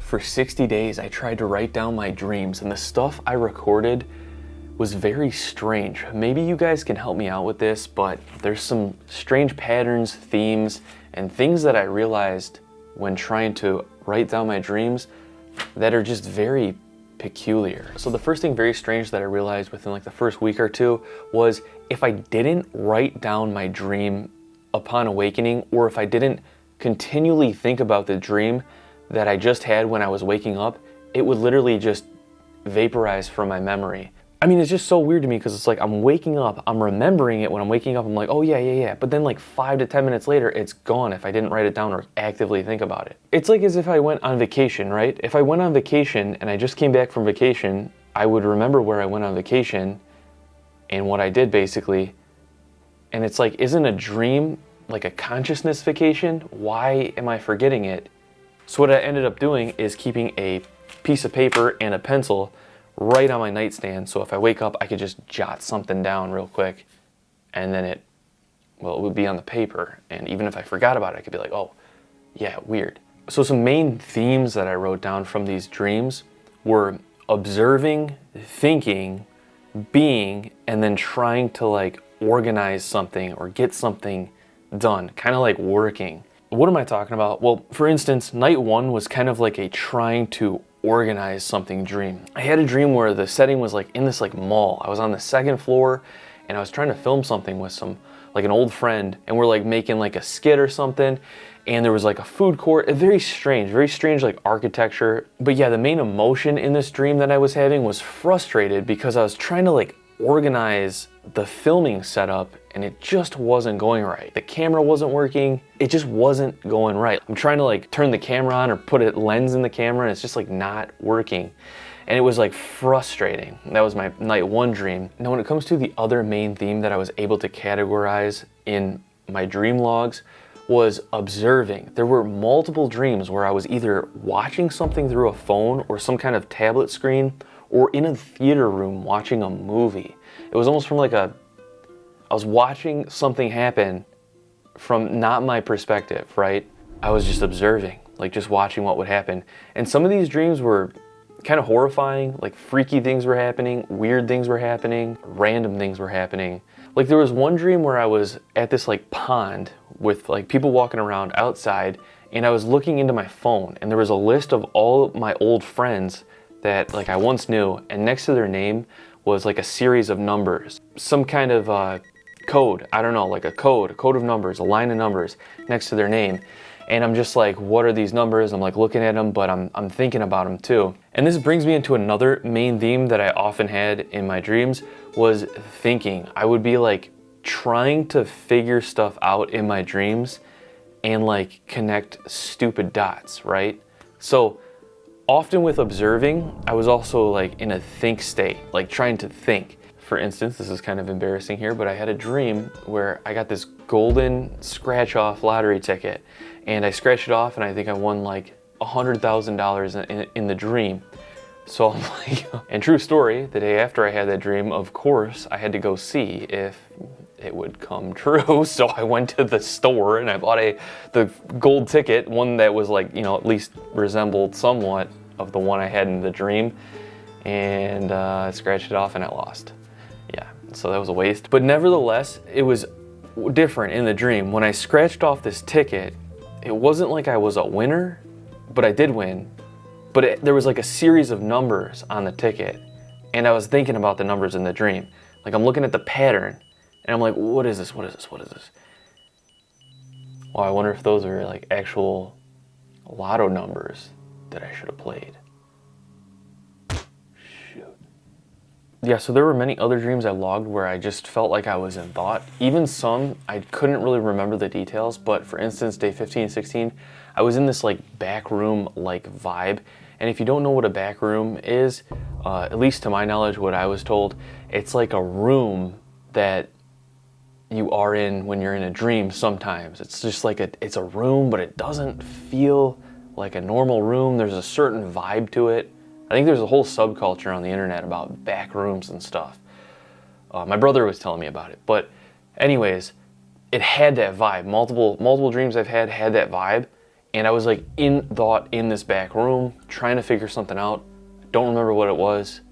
For 60 days, I tried to write down my dreams, and the stuff I recorded was very strange. Maybe you guys can help me out with this, but there's some strange patterns, themes, and things that I realized when trying to write down my dreams that are just very peculiar. So the first thing very strange that I realized within like the first week or two was if I didn't write down my dream upon awakening, or if I didn't continually think about the dream that I just had when I was waking up, it would literally just vaporize from my memory. I mean, it's just so weird to me because it's like I'm waking up, I'm remembering it when I'm waking up, I'm like, oh yeah. But then like 5 to 10 minutes later, it's gone if I didn't write it down or actively think about it. It's like as if I went on vacation, right? If I went on vacation and I just came back from vacation, I would remember where I went on vacation and what I did basically. And it's like, isn't a dream like a consciousness vacation? Why am I forgetting it? So what I ended up doing is keeping a piece of paper and a pencil right on my nightstand, so if I wake up, I could just jot something down real quick, and then it would be on the paper, and even if I forgot about it, I could be like, oh, yeah, weird. So some main themes that I wrote down from these dreams were observing, thinking, being, and then trying to like organize something or get something done, kind of like working. What am I talking about? Well, for instance, night one was kind of like a trying to organize something dream. I had a dream where the setting was like in this like mall. I was on the second floor and I was trying to film something with like an old friend, and we're like making like a skit or something, and there was like a food court. Very strange like architecture. But yeah, the main emotion in this dream that I was having was frustrated because I was trying to like organize the filming setup and it just wasn't going right. The camera wasn't working. It just wasn't going right. I'm trying to like turn the camera on or put a lens in the camera and it's just like not working. And it was like frustrating. That was my night one dream. Now when it comes to the other main theme that I was able to categorize in my dream logs was observing. There were multiple dreams where I was either watching something through a phone or some kind of tablet screen, or in a theater room watching a movie. It was almost from like I was watching something happen from not my perspective, right? I was just observing, like just watching what would happen. And some of these dreams were kind of horrifying, like freaky things were happening, weird things were happening, random things were happening. Like there was one dream where I was at this like pond with like people walking around outside, and I was looking into my phone and there was a list of all my old friends that like I once knew, and next to their name was like a series of numbers, some kind of code, I don't know, like a code of numbers, a line of numbers next to their name. And I'm just like, what are these numbers? I'm like looking at them, but I'm thinking about them too. And this brings me into another main theme that I often had in my dreams was thinking. I would be like trying to figure stuff out in my dreams and like connect stupid dots, right? So often with observing, I was also like in a think state, like trying to think. For instance, this is kind of embarrassing here, but I had a dream where I got this golden scratch-off lottery ticket, and I scratched it off and I think I won like $100,000 in the dream. So I'm like, and true story, the day after I had that dream, of course, I had to go see if it would come true. So I went to the store and I bought the gold ticket, one that was like, you know, at least resembled somewhat of the one I had in the dream, and I scratched it off and I lost. Yeah, so that was a waste. But nevertheless, it was different in the dream. When I scratched off this ticket, it wasn't like I was a winner, but I did win. But there was like a series of numbers on the ticket, and I was thinking about the numbers in the dream. Like I'm looking at the pattern, and I'm like, what is this? What is this? What is this? Well, I wonder if those are like actual lotto numbers that I should have played. Shoot. Yeah, so there were many other dreams I logged where I just felt like I was in thought. Even some, I couldn't really remember the details, but for instance, day 15 and 16, I was in this like back room like vibe. And if you don't know what a back room is, at least to my knowledge, what I was told, it's like a room that you are in when you're in a dream sometimes. It's just like it's a room, but it doesn't feel like a normal room. There's a certain vibe to it. I think there's a whole subculture on the internet about back rooms and stuff. My brother was telling me about it. But anyways, it had that vibe. Multiple dreams I've had that vibe. and I was like in this back room trying to figure something out. I don't remember what it was.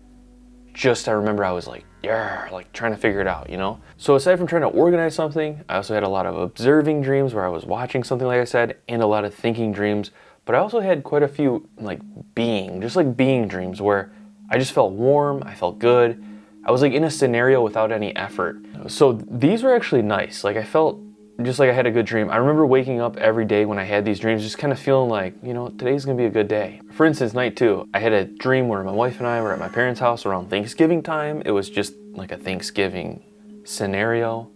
Just I remember I was like, yeah, like trying to figure it out, you know? So aside from trying to organize something, I also had a lot of observing dreams where I was watching something, like I said, and a lot of thinking dreams. But I also had quite a few like being dreams where I just felt warm, I felt good. I was like in a scenario without any effort. So these were actually nice. Like I felt just like I had a good dream. I remember waking up every day when I had these dreams, just kind of feeling like, you know, today's gonna be a good day. For instance, night 2, I had a dream where my wife and I were at my parents' house around Thanksgiving time. It was just like a Thanksgiving scenario.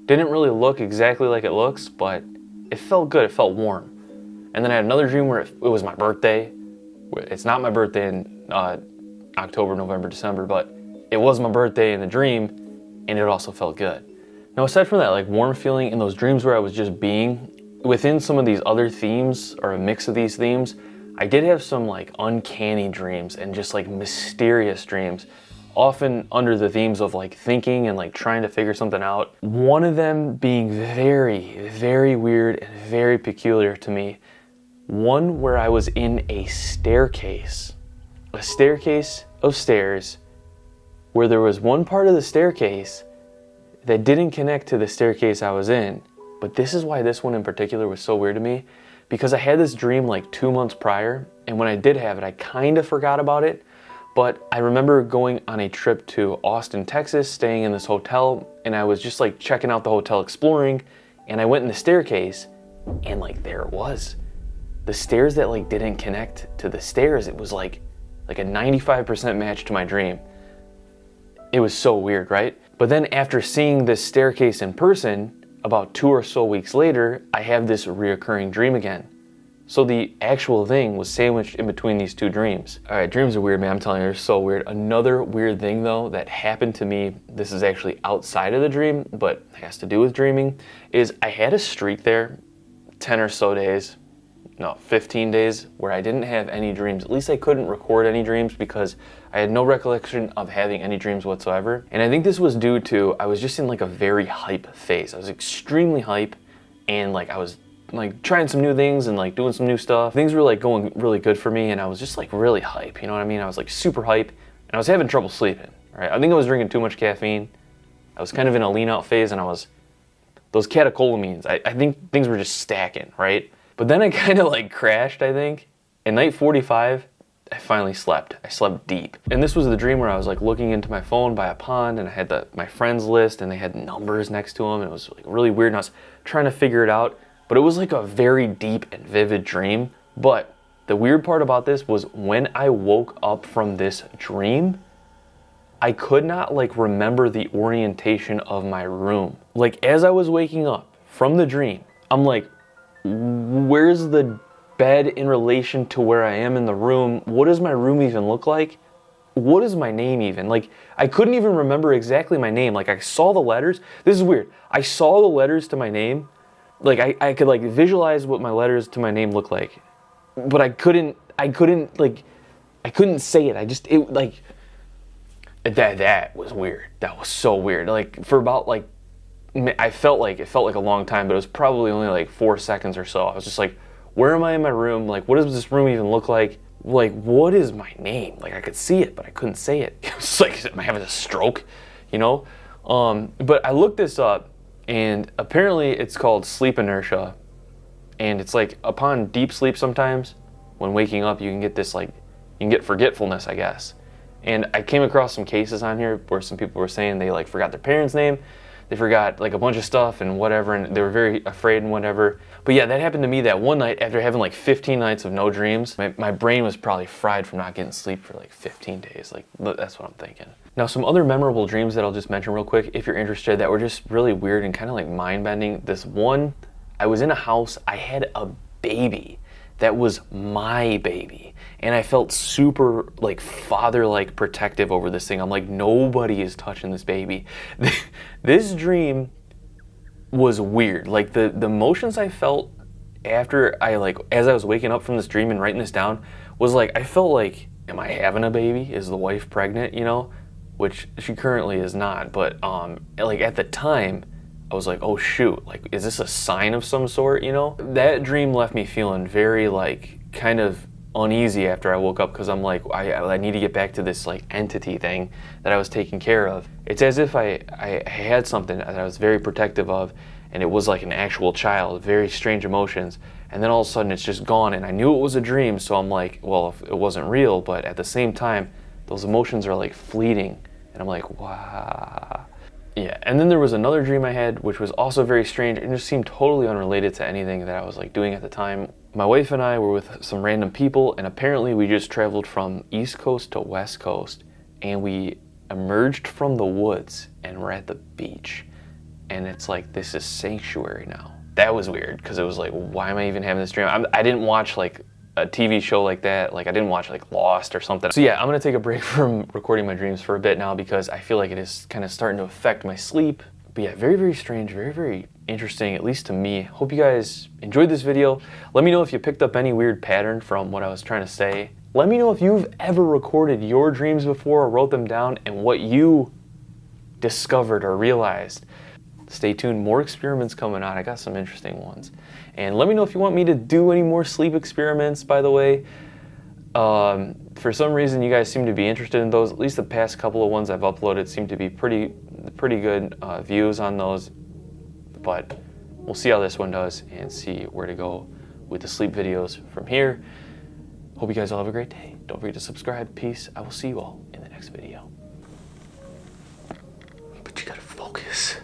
Didn't really look exactly like it looks, but it felt good, it felt warm. And then I had another dream where it was my birthday. It's not my birthday in October, November, December, but it was my birthday in the dream, and it also felt good. Now, aside from that, like warm feeling in those dreams where I was just being, within some of these other themes, or a mix of these themes, I did have some like uncanny dreams and just like mysterious dreams, often under the themes of like thinking and like trying to figure something out. One of them being very, very weird and very peculiar to me. One where I was in a staircase of stairs, where there was one part of the staircase that didn't connect to the staircase I was in. But this is why this one in particular was so weird to me, because I had this dream like 2 months prior, and when I did have it, I kind of forgot about it. But I remember going on a trip to Austin, Texas, staying in this hotel, and I was just like checking out the hotel, exploring, and I went in the staircase, and like there it was. The stairs that like didn't connect to the stairs, it was like a 95% match to my dream. It was so weird, right? But then after seeing this staircase in person, about 2 or so weeks later, I have this reoccurring dream again. So the actual thing was sandwiched in between these 2 dreams. All right, dreams are weird, man. I'm telling you, they're so weird. Another weird thing though that happened to me, this is actually outside of the dream, but has to do with dreaming, is I had a streak there, 10 or so days, no, 15 days, where I didn't have any dreams. At least I couldn't record any dreams because I had no recollection of having any dreams whatsoever. And I think this was due to, I was just in like a very hype phase. I was extremely hype, and like I was like trying some new things and like doing some new stuff. Things were like going really good for me, and I was just like really hype, you know what I mean? I was like super hype, and I was having trouble sleeping, right? I think I was drinking too much caffeine. I was kind of in a lean out phase, and I was, those catecholamines, I think things were just stacking, right? But then I kind of like crashed, I think. In night 45, I finally slept. I slept deep. And this was the dream where I was like looking into my phone by a pond, and I had my friends list, and they had numbers next to them, and it was like really weird, and I was trying to figure it out. But it was like a very deep and vivid dream. But the weird part about this was when I woke up from this dream, I could not like remember the orientation of my room. Like as I was waking up from the dream, I'm like, where's the bed in relation to where I am in the room? What does my room even look like? What is my name even? Like, I couldn't even remember exactly my name. Like, I saw the letters. This is weird. I saw the letters to my name. Like, I could, like, visualize what my letters to my name look like. But I couldn't say it. That was weird. That was so weird. Like, for about, like, it felt like a long time, but it was probably only like 4 seconds or so. I was just like, where am I in my room? Like, what does this room even look like? Like, what is my name? Like, I could see it, but I couldn't say it. It was like, am I having a stroke? You know? But I looked this up, and apparently it's called sleep inertia. And it's like, upon deep sleep sometimes, when waking up, you can get this, like, you can get forgetfulness, I guess. And I came across some cases on here where some people were saying they, like, forgot their parents' name. They forgot like a bunch of stuff and whatever, and they were very afraid and whatever. But yeah, that happened to me that one night after having like 15 nights of no dreams. My brain was probably fried from not getting sleep for like 15 days. Like, that's what I'm thinking. Now, some other memorable dreams that I'll just mention real quick, if you're interested, that were just really weird and kind of like mind-bending. This one, I was in a house, I had a baby that was my baby. And I felt super like father-like protective over this thing. I'm like, nobody is touching this baby. This dream was weird. Like the emotions I felt after as I was waking up from this dream and writing this down was like, I felt like, am I having a baby? Is the wife pregnant, you know? Which she currently is not. But like at the time, I was like, oh shoot, like, is this a sign of some sort, you know? That dream left me feeling very, like, kind of uneasy after I woke up, because I'm like, I need to get back to this, like, entity thing that I was taking care of. It's as if I had something that I was very protective of, and it was like an actual child, very strange emotions, and then all of a sudden it's just gone, and I knew it was a dream, so I'm like, well, if it wasn't real, but at the same time, those emotions are like fleeting, and I'm like, wow. Yeah, and then there was another dream I had, which was also very strange, and just seemed totally unrelated to anything that I was like doing at the time. My wife and I were with some random people, and apparently we just traveled from East Coast to West Coast, and we emerged from the woods, and we're at the beach, and it's like, this is sanctuary now. That was weird, because it was like, why am I even having this dream? I didn't watch like a TV show like that. Like, I didn't watch like Lost or something. So yeah, I'm gonna take a break from recording my dreams for a bit now, because I feel like it is kind of starting to affect my sleep. But yeah, very, very strange, very, very interesting, at least to me. Hope you guys enjoyed this video. Let me know if you picked up any weird pattern from what I was trying to say. Let me know if you've ever recorded your dreams before or wrote them down, and what you discovered or realized. Stay tuned, more experiments coming out. I got some interesting ones. And let me know if you want me to do any more sleep experiments, by the way. For some reason, you guys seem to be interested in those. At least the past couple of ones I've uploaded seem to be pretty good views on those. But we'll see how this one does and see where to go with the sleep videos from here. Hope you guys all have a great day. Don't forget to subscribe. Peace. I will see you all in the next video. But you gotta focus.